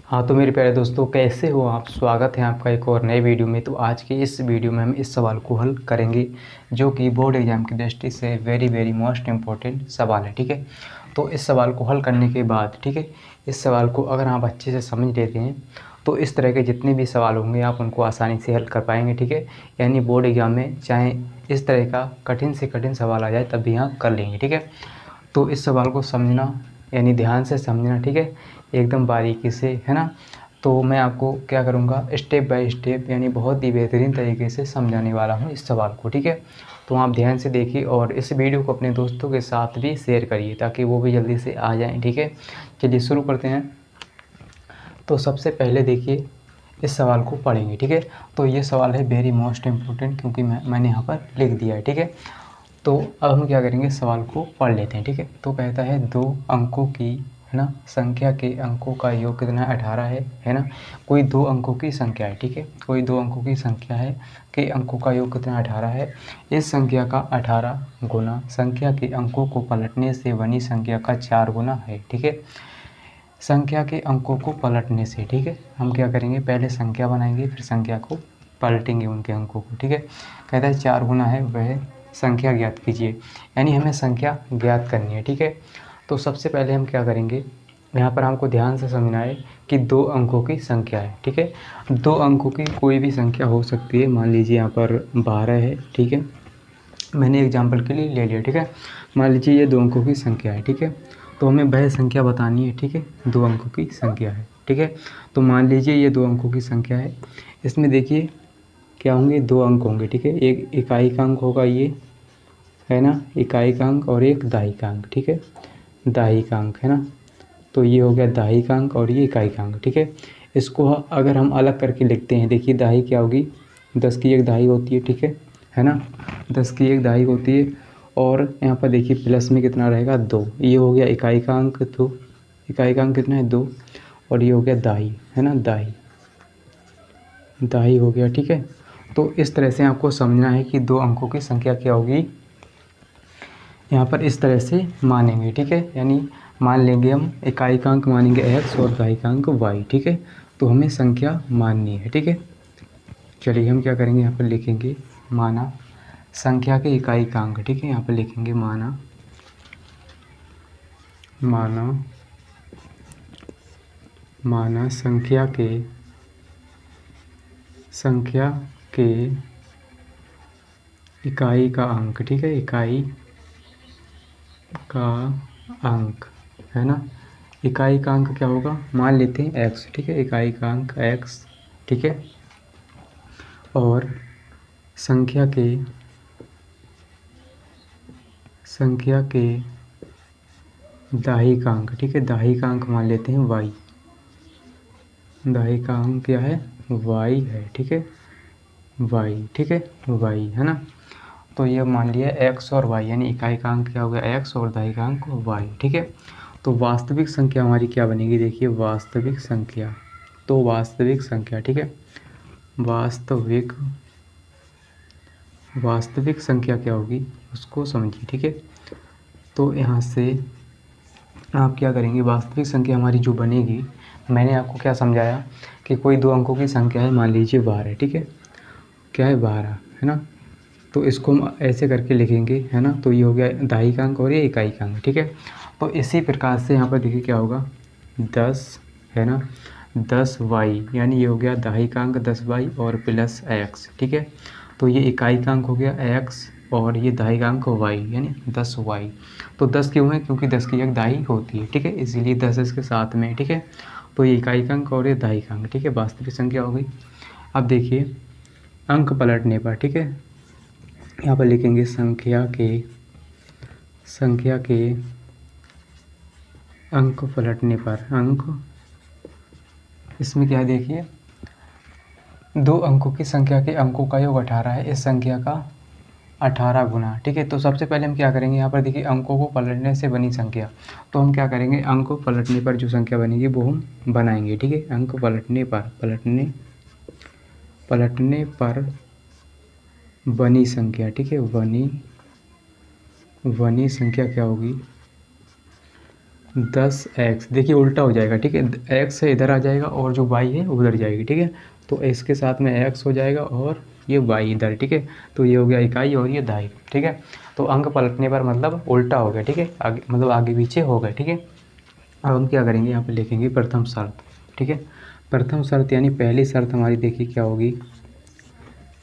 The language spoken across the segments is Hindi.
हाँ तो मेरे प्यारे दोस्तों, कैसे हो आप। स्वागत है आपका एक और नए वीडियो में। तो आज के इस वीडियो में हम इस सवाल को हल करेंगे जो कि बोर्ड एग्जाम की दृष्टि से वेरी मोस्ट इम्पोर्टेंट सवाल है। ठीक है, तो इस सवाल को हल करने के बाद, ठीक है, इस सवाल को अगर आप अच्छे से समझ लेते हैं तो इस तरह के जितने भी सवाल होंगे आप उनको आसानी से हल कर पाएंगे। ठीक है, यानी बोर्ड एग्जाम में चाहे इस तरह का कठिन से कठिन सवाल आ जाए तब भी आप कर लेंगे। ठीक है, तो इस सवाल को समझना यानी ध्यान से समझना, ठीक है, एकदम बारीकी से, है ना। तो मैं आपको क्या करूँगा, स्टेप बाय स्टेप यानी बहुत ही बेहतरीन तरीके से समझाने वाला हूँ इस सवाल को। ठीक है, तो आप ध्यान से देखिए और इस वीडियो को अपने दोस्तों के साथ भी शेयर करिए ताकि वो भी जल्दी से आ जाएँ। ठीक है, चलिए शुरू करते हैं। तो सबसे पहले देखिए, इस सवाल को पढ़ेंगे। ठीक है, तो ये सवाल है वेरी मोस्ट इम्पोर्टेंट क्योंकि मैंने यहाँ पर लिख दिया है। ठीक है, तो अब हम क्या करेंगे, सवाल को पढ़ लेते हैं। ठीक है, तो कहता है दो अंकों की, है ना, संख्या के अंकों का योग कितना है, 18 है ना। कोई दो अंकों की संख्या है, ठीक है, कोई दो अंकों की संख्या है के अंकों का योग कितना 18 है। इस संख्या का 18 गुना संख्या के अंकों को पलटने से बनी संख्या का 4 गुना है। ठीक है, संख्या के अंकों को पलटने से, ठीक है, हम क्या करेंगे, पहले संख्या बनाएंगे फिर संख्या को पलटेंगे उनके अंकों को। ठीक है, कहता है 4 गुना है वह संख्या ज्ञात कीजिए, यानी हमें संख्या ज्ञात करनी है। ठीक है, तो सबसे पहले हम क्या करेंगे, यहाँ पर हमको ध्यान से समझना है कि दो अंकों की संख्या है। ठीक है, दो अंकों की कोई भी संख्या हो सकती है। मान लीजिए यहाँ पर 12 है, ठीक है, मैंने एग्जाम्पल के लिए ले लिया। ठीक है, मान लीजिए ये दो अंकों की संख्या है। ठीक है, तो हमें वह संख्या बतानी है। ठीक है, दो अंकों की संख्या है। ठीक है, तो मान लीजिए ये दो अंकों की संख्या है। इसमें देखिए क्या होंगे, दो अंक होंगे। ठीक है, एक इकाई का अंक होगा ये, है ना, इकाई का अंक, और एक दहाई का अंक। ठीक है, दहाई का अंक, है ना, तो ये हो गया दहाई का अंक और ये इकाई का अंक। ठीक है, इसको अगर हम अलग करके लिखते हैं, देखिए दहाई क्या होगी, 10 की एक दहाई होती है। ठीक है ना, 10 की एक दहाई होती है। और यहाँ पर देखिए प्लस में कितना रहेगा, 2, ये हो गया इकाई का अंक। तो इकाई का अंक कितना है, 2, और ये हो गया दहाई, है ना, दहाई, दहाई हो गया। ठीक है, तो इस तरह से आपको समझना है कि दो अंकों की संख्या क्या होगी, यहाँ पर इस तरह से मानेंगे। ठीक है, यानी मान लेंगे हम इकाई का अंक मानेंगे x और दहाई का अंक y। ठीक है, तो हमें संख्या माननी है। ठीक है, चलिए हम क्या करेंगे, यहाँ पर लिखेंगे माना संख्या के इकाई का अंक। ठीक है, यहाँ पर लिखेंगे माना, माना, माना संख्या के इकाई का अंक। ठीक है, इकाई का अंक, है ना, इकाई का अंक क्या होगा, मान लेते हैं x। ठीक है, इकाई का अंक x। ठीक है, और संख्या के दहाई का अंक। ठीक है, दहाई का अंक मान लेते हैं y, दहाई का अंक क्या है, y है। ठीक है, y, ठीक है, y, है ना, तो ये मान लिया x और y, यानी इकाई का अंक क्या हो गया x और दहाई का अंक y। ठीक है, तो वास्तविक संख्या हमारी क्या बनेगी, देखिए वास्तविक संख्या, तो वास्तविक संख्या, ठीक है, वास्तविक संख्या क्या होगी उसको समझिए। ठीक है, तो यहाँ से आप क्या करेंगे, वास्तविक संख्या हमारी जो बनेगी, मैंने आपको क्या समझाया कि कोई दो अंकों की संख्या है, मान लीजिए 12। ठीक है, क्या है, 12, है ना, तो इसको हम ऐसे करके लिखेंगे, है ना, तो ये हो गया दहाई का अंक और ये इकाई का अंक। ठीक है, तो इसी प्रकार से यहाँ पर देखिए क्या होगा, 10, है ना, 10y, यानी ये हो गया दहाई का अंक 10y और प्लस x। ठीक है, तो ये इकाई का अंक हो गया x और ये दहाई का अंक y, यानी 10y। तो 10 क्यों है, क्योंकि 10 की एक दहाई होती है। ठीक है, इसीलिए 10 इसके साथ में। ठीक है, तो ये इकाई का अंक और ये दहाई का अंक। ठीक है, वास्तविक संख्या हो गई। अब देखिए अंक पलटने पर, ठीक है, यहाँ पर लिखेंगे संख्या के अंक पलटने पर, अंक, इसमें क्या है, देखिए दो अंकों की संख्या के अंकों का योग 18 है, इस संख्या का 18 गुना। ठीक है, तो सबसे पहले हम क्या करेंगे, यहाँ पर देखिए अंकों को पलटने से बनी संख्या, तो हम क्या करेंगे, अंक को पलटने पर जो संख्या बनेगी वो हम बनाएंगे। ठीक है, अंक पलटने पर, पलटने पर बनी संख्या। ठीक है, बनी संख्या क्या होगी, 10x देखिए उल्टा हो जाएगा, ठीक है, x है इधर आ जाएगा और जो y है उधर जाएगी, ठीक है। तो इसके साथ में x हो जाएगा और ये y इधर, ठीक है। तो ये हो गया इकाई और ये दहाई, ठीक है। तो अंक पलटने पर मतलब उल्टा हो गया, ठीक है, आगे मतलब आगे पीछे हो गए, ठीक है। अब हम क्या करेंगे, यहाँ पे लिखेंगे प्रथम शर्त, ठीक है। प्रथम शर्त यानी पहली शर्त हमारी देखिए क्या होगी,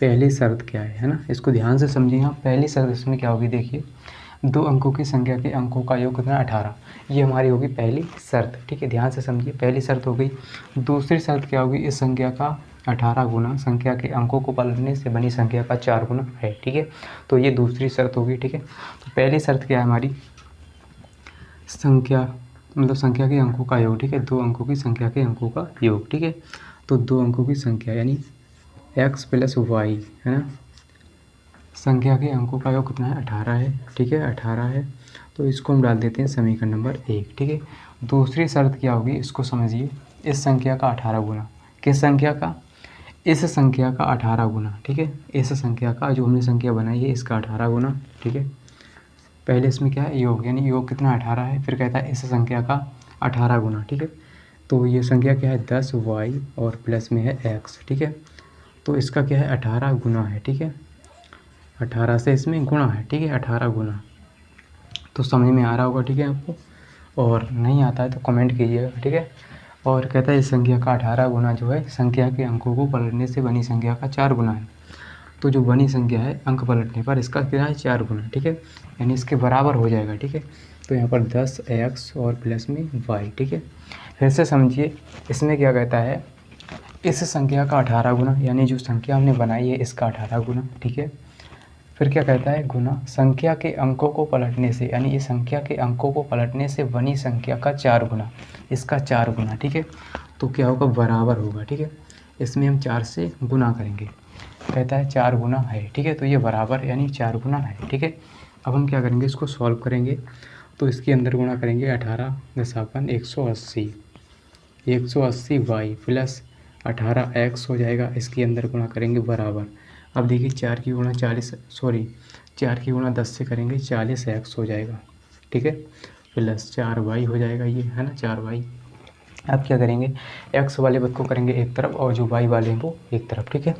पहली शर्त क्या है ना, इसको ध्यान से समझिए। यहाँ पहली शर्त इसमें क्या होगी, देखिए 2 अंकों की संख्या के अंकों का योग कितना 18, ये हमारी होगी पहली शर्त, ठीक है। ध्यान से समझिए, पहली शर्त हो गई। दूसरी शर्त क्या होगी, इस संख्या का 18 गुना संख्या के अंकों को पलटने से बनी संख्या का 4 गुना है, ठीक है। तो ये दूसरी शर्त होगी, ठीक है। तो पहली शर्त क्या है हमारी, संख्या मतलब संख्या के अंकों का योग, ठीक है, 2 अंकों की संख्या के अंकों का योग, ठीक है। तो 2 अंकों की संख्या यानी x प्लस वाई है ना, संख्या के अंकों का योग कितना है 18 है, ठीक है, 18 है। तो इसको हम डाल देते हैं समीकरण नंबर 1, ठीक है। दूसरी शर्त क्या होगी, इसको समझिए, इस संख्या का 18 गुना, किस संख्या का, इस संख्या का 18 गुना, ठीक है। इस संख्या का जो हमने संख्या बनाई है इसका 18 गुना, ठीक है। पहले इसमें क्या है योग, यानी योग कितना 18 है, फिर कहता है इस संख्या का 18 गुना, ठीक है। तो ये संख्या क्या है 10y और प्लस में है x, ठीक है। तो इसका क्या है 18 गुना है, ठीक है, 18 से इसमें गुणा है, ठीक है, 18 गुना। तो समझ में आ रहा होगा, ठीक है आपको, और नहीं आता है तो कमेंट कीजिएगा, ठीक है। और कहता है इस संख्या का 18 गुना जो है संख्या के अंकों को पलटने से बनी संख्या का 4 गुना है। तो जो बनी संख्या है अंक पलटने पर इसका क्या है 4 गुना, ठीक है, यानी इसके बराबर हो जाएगा, ठीक है। तो यहाँ पर 10x और प्लस में y, ठीक है। फिर से समझिए, इसमें क्या कहता है, इस संख्या का 18 गुना, यानी जो संख्या हमने बनाई है इसका 18 गुना, ठीक है। फिर क्या कहता है गुना संख्या के अंकों को पलटने से, यानी इस संख्या के अंकों को पलटने से बनी संख्या का 4 गुना, इसका 4 गुना, ठीक है। तो क्या होगा बराबर होगा, ठीक है। इसमें हम 4 से गुना करेंगे, कहता है 4 गुना है, ठीक है। तो ये बराबर यानी 4 गुना है, ठीक है। अब हम क्या करेंगे, इसको सॉल्व करेंगे। तो इसके अंदर गुणा करेंगे 18 दशापन 180, 180 वाई प्लस 18x हो जाएगा, इसके अंदर गुणा करेंगे बराबर। अब देखिए 4 की गुणा 4 की गुणा 10 से करेंगे 40x हो जाएगा, ठीक है, प्लस 4y हो जाएगा, ये है ना 4y। अब क्या करेंगे, x वाले पद को करेंगे एक तरफ और जो y वाले हैं वो एक तरफ, ठीक है।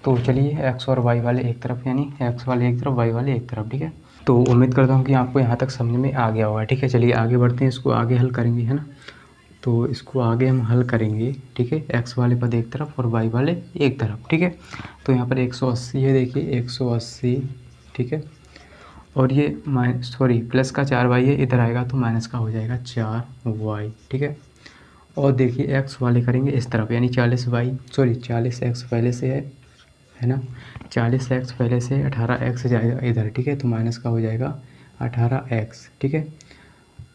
तो चलिए x और y वाले एक तरफ, यानी x वाले एक तरफ y वाले एक तरफ, ठीक है। तो उम्मीद करता हूँ कि आपको यहाँ तक समझ में आ गया होगा, ठीक है। चलिए आगे बढ़ते हैं, इसको आगे हल करेंगे, है ना। तो इसको आगे हम हल करेंगे, ठीक है, x वाले पद एक तरफ और y वाले एक तरफ, ठीक है। तो यहाँ पर 180 है, देखिए 180, ठीक है, और ये प्लस का 4y है, इधर आएगा तो माइनस का हो जाएगा 4y, ठीक है। और देखिए x वाले करेंगे इस तरफ, यानी 40x पहले से है ना, 40x पहले से 18x जाएगा इधर, ठीक है, तो माइनस का हो जाएगा 18x, ठीक है।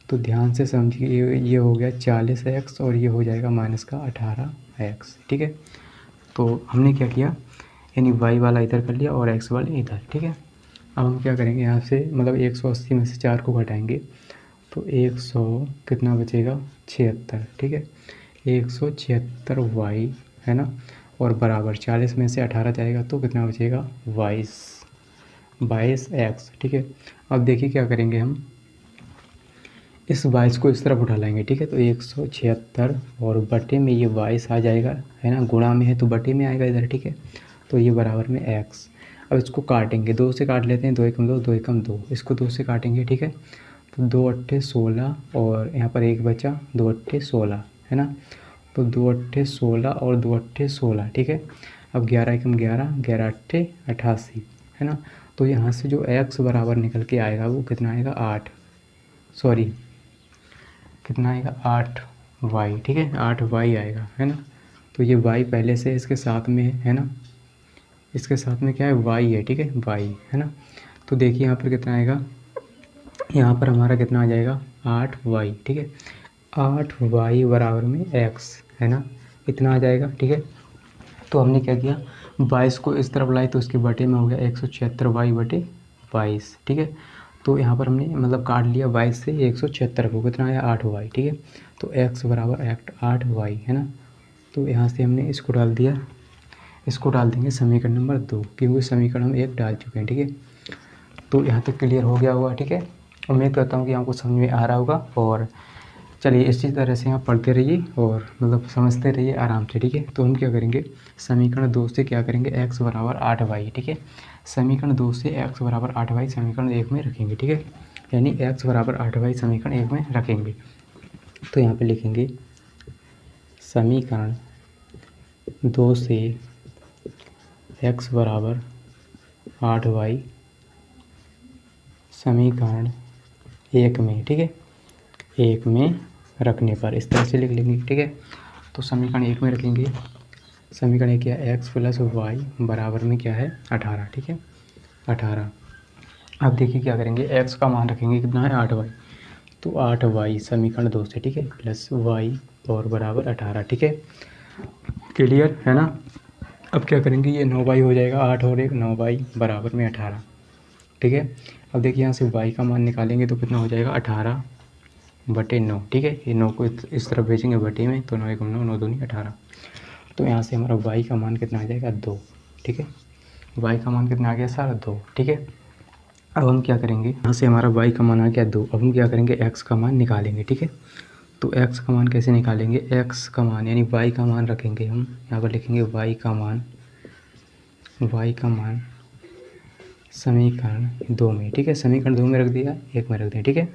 तो ध्यान से समझिए, ये हो गया 40x और ये हो जाएगा माइनस का 18x, ठीक है। तो हमने क्या किया, यानी y वाला इधर कर लिया और x वाले इधर, ठीक है। अब हम क्या करेंगे, यहाँ से मतलब 180 में से 4 को घटाएंगे तो 100 कितना बचेगा 76, ठीक है, 176y है ना, और बराबर 40 में से 18 जाएगा तो कितना बचेगा 22x, ठीक है। अब देखिए क्या करेंगे, हम इस 22 को इस तरफ उठा लाएंगे, ठीक है। तो 176 और बटे में ये 22 आ जाएगा, है ना, गुणा में है तो बटे में आएगा इधर, ठीक है। तो ये बराबर में x। अब इसको काटेंगे, 2 से काट लेते हैं, 2 एकम 2, 2 एकम 2, इसको 2 से काटेंगे, ठीक है। तो 2 अट्ठे 16 और यहाँ पर 1 बचा, 2 अट्ठे 16 है ना। तो 2 अट्ठे 16 और 2 अट्ठे 16, ठीक है। अब 11 एकम 11, 11 अट्ठे 88 है ना। तो यहाँ से जो x बराबर निकल के आएगा वो कितना आएगा 8, सॉरी कितना आएगा 8y, ठीक है, 8y आएगा, है ना। तो ये y पहले से इसके साथ में है ना, इसके साथ में क्या है y है, ठीक है, y है ना। तो देखिए यहाँ पर कितना आएगा, यहाँ पर हमारा कितना आ जाएगा 8y, ठीक है, 8y बराबर में x है ना, इतना आ जाएगा, ठीक है। तो हमने क्या किया, 22 को इस तरफ लाई तो इसके बटे में हो गया 176y बटे 22, ठीक है। तो यहाँ पर हमने मतलब काट लिया 22 से 176 को, कितना आया 8y, ठीक है। तो x बराबर 8y है ना। तो यहाँ से हमने इसको डाल दिया, इसको डाल देंगे समीकरण नंबर 2, क्योंकि समीकरण हम 1 डाल चुके हैं, ठीक है। तो यहाँ तक क्लियर हो गया होगा, ठीक है। उम्मीद करता हूँ कि आपको समझ में आ रहा होगा। और चलिए इसी तरह से आप पढ़ते रहिए और मतलब समझते रहिए आराम से, ठीक है। तो हम क्या करेंगे, समीकरण 2 से क्या करेंगे, x बराबर 8y, ठीक है। समीकरण 2 से x बराबर 8y समीकरण 1 में रखेंगे, ठीक है। यानी x बराबर 8y समीकरण 1 में रखेंगे। तो यहाँ पे लिखेंगे समीकरण 2 से x बराबर 8y समीकरण 1 में, ठीक है, 1 में रखने पर इस तरह से लिख लेंगे, ठीक है। तो समीकरण 1 में रखेंगे, समीकरण 1 क्या है, x प्लस वाई बराबर में क्या है 18, ठीक है, 18। अब देखिए क्या करेंगे, x का मान रखेंगे कितना है 8y, तो 8y समीकरण 2 से, ठीक है, प्लस y और बराबर 18, ठीक है। क्लियर है ना। अब क्या करेंगे, ये 9y हो जाएगा, 8 और 1 9y बराबर में 18, ठीक है। अब देखिए यहाँ से y का मान निकालेंगे तो कितना हो जाएगा 18/9, ठीक है। ये 9 को इस तरफ भेजेंगे बटे में, तो 9 1 9 9 दूनी 18। तो यहाँ से हमारा y का मान कितना आ जाएगा 2, ठीक है। y का मान कितना आ गया सर 2, ठीक है। अब हम क्या करेंगे, यहाँ से हमारा y का मान आ गया 2। अब हम क्या करेंगे, x का मान निकालेंगे, ठीक है। तो x का मान कैसे निकालेंगे, x का मान यानी y का मान रखेंगे हम, यहाँ पर लिखेंगे y का मान समीकरण 2 में, ठीक है। समीकरण 2 में रख दिया, 1 में रख दिया, ठीक है।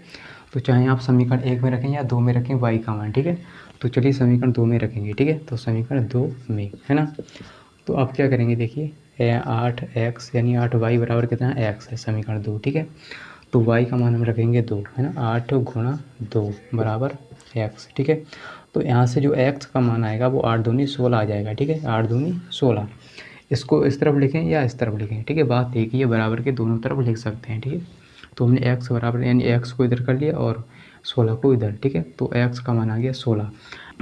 तो चाहे आप समीकरण 1 में रखें या 2 में रखें y का मान, ठीक है। तो चलिए समीकरण 2 में रखेंगे, ठीक है। तो समीकरण 2 में है ना। तो अब क्या करेंगे, देखिए 8x यानी 8y बराबर कितना है x है, समीकरण 2, ठीक है। तो y का मान हम रखेंगे 2, है ना, 8 गुणा 2 बराबर x, ठीक है। तो यहाँ से जो x का मान आएगा वो 8 दूनी 16 आ जाएगा, ठीक है, 8 दूनी 16। इसको इस तरफ लिखें या इस तरफ लिखें, ठीक है, बात एक ही है, बराबर के दोनों तरफ लिख सकते हैं, ठीक है। तो हमने x बराबर यानी x को इधर कर लिया और 16 को इधर, ठीक है। तो x का मान आ गया 16।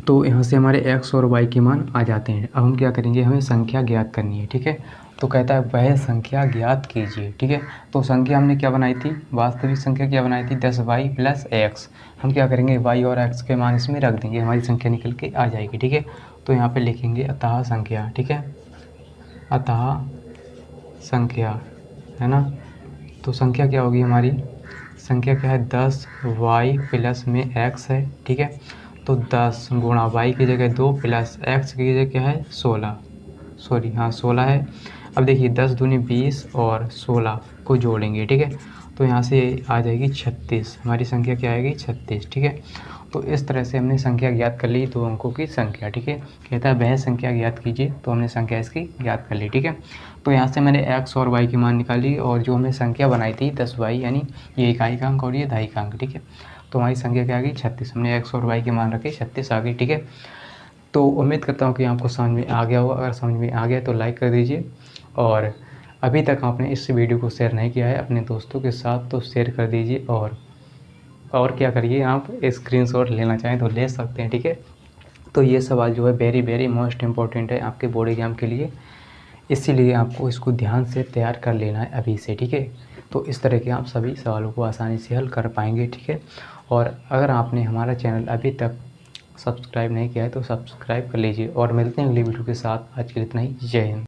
तो यहाँ से हमारे x और y के मान आ जाते हैं। अब हम क्या करेंगे, हमें संख्या ज्ञात करनी है, ठीक है। तो कहता है वह संख्या ज्ञात कीजिए, ठीक है। तो संख्या हमने क्या बनाई थी, वास्तविक संख्या क्या बनाई थी 10y प्लस x। हम क्या करेंगे, y और x के मान इसमें रख देंगे, हमारी संख्या निकल के आ जाएगी, ठीक है। तो यहाँ पे लिखेंगे अतः संख्या, ठीक है, अतः संख्या, है ना। तो संख्या क्या होगी हमारी, संख्या क्या है 10y प्लस में x है, ठीक है। तो 10 गुणा y की जगह 2 प्लस x की जगह क्या है 16, सॉरी हाँ 16 है। अब देखिए 10 दूनी 20 और 16 को जोड़ेंगे, ठीक है। तो यहाँ से आ जाएगी 36, हमारी संख्या क्या आएगी 36, ठीक है। तो इस तरह से हमने संख्या ज्ञात कर ली, 2 अंकों की संख्या, ठीक है। कहता है वह संख्या ज्ञात कीजिए, तो हमने संख्या इसकी ज्ञात कर ली, ठीक है। तो यहाँ से मैंने x और y की मान निकाली और जो हमने संख्या बनाई थी 10y यानी ये इकाई का अंक और ये दहाई का अंक, ठीक है। तो हमारी संख्या क्या आ गई 36, हमने x और y के मान रखे 36 आ गई, ठीक है। तो उम्मीद करता हूँ कि आपको समझ में आ गया होगा। अगर समझ में आ गया तो लाइक कर दीजिए, और अभी तक आपने इस वीडियो को शेयर नहीं किया है अपने दोस्तों के साथ तो शेयर कर दीजिए। और क्या करिए, आप स्क्रीनशॉट लेना चाहें तो ले सकते हैं, ठीक है। तो ये सवाल जो है वेरी वेरी मोस्ट इम्पॉर्टेंट है आपके बोर्ड एग्जाम के लिए, इसीलिए आपको इसको ध्यान से तैयार कर लेना है अभी से, ठीक है। तो इस तरह के आप सभी सवालों को आसानी से हल कर पाएंगे, ठीक है। और अगर आपने हमारा चैनल अभी तक सब्सक्राइब नहीं किया है तो सब्सक्राइब कर लीजिए, और मिलते हैं अगली वीडियो के साथ। आज के लिए इतना ही, जय हिंद।